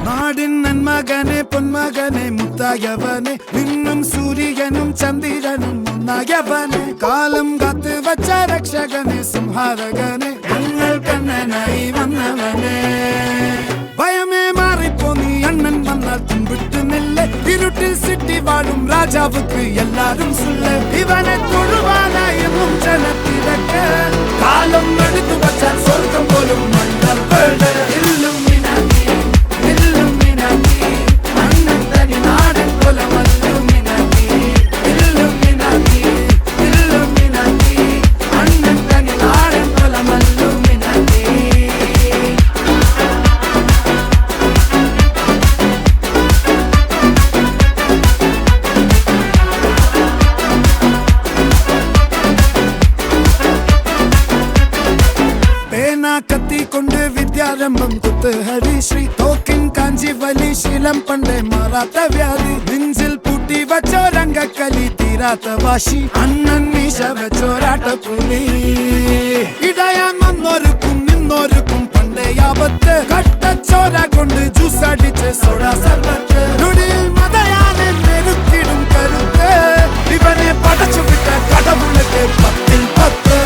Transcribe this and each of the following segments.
നാടിൻ നന്മകനെ പൊന്മകനെ മുത്തായവനെ നിന്നും സൂര്യനും ചന്ദ്രനും ഒന്നായവനെ കാലം കാത്ത് വച്ച രക്ഷകനെ സംഹാരകനെ ഞങ്ങൾ കണ്ണനായി വന്നവനെ ഭയമേ മാറിപ്പോ നീ അണ്ണൻ വന്നാൽ തുമ്പിട്ടുന്നില്ല ഇരുട്ടിൽ സിറ്റി വാഴും രാജാവുക്ക് എല്ലാരും സുല്ല ഇവനെ തൊഴുവാനായും ജനത്തിരക്ക് കാലം എടുത്തു വച്ചാൽ സ്വർഗം പോലും മണ്ണപ്പേട് കത്തിക്കൊണ്ട് വിദ്യാരംഭം കുത്ത് ഹരിശ്രീ തോക്കിൻ കാഞ്ചി വലി ശീലം പണ്ടേ മാറാത്ത വ്യാധി നെഞ്ചിൽ പൂട്ടി വച്ചോരംഗക്കലി തീരാത്ത വാശി അണ്ണൻ മീശ വെച്ചോരാട്ട പുലി ഇടയാൻ വന്നോർക്കും നിന്നോർക്കും പണ്ടേ ആപത്ത് കട്ടച്ചോര കൊണ്ട് ജ്യൂസ് അടിച്ച് സോഡ സർബത്ത് നൊടിയിൽ മതയാനെ മെരുക്കിടും കരുത്ത് ഇവനെ പടച്ചു വിട്ട കടവുളക്ക് 10-10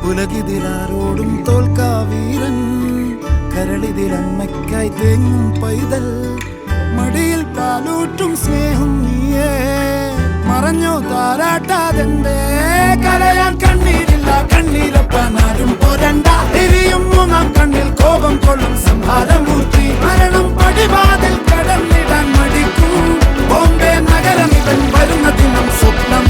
ഉലകിതിലാരോടും തോൽക്കാവീരൻ കരളിതിലമ്മയ്ക്കായി തേങ്ങും പൈതൽ മടിയിൽ പാലൂട്ടും സ്നേഹം നീയേ മറഞ്ഞോ താരാട്ടാതെന്തേ കരയാൻ കണ്ണീരില്ല കണ്ണീരൊപ്പാനാരും പോരണ്ട എരിയും മൂന്നാം കണ്ണിൽ കോപം കൊള്ളും സംഹാരമൂർത്തി മരണം പടിവാതിൽ കടന്നിടാൻ മടിക്കും ബോംബെ നഗരം ഇവൻ വരുന്ന ദിനം സ്വപ്നം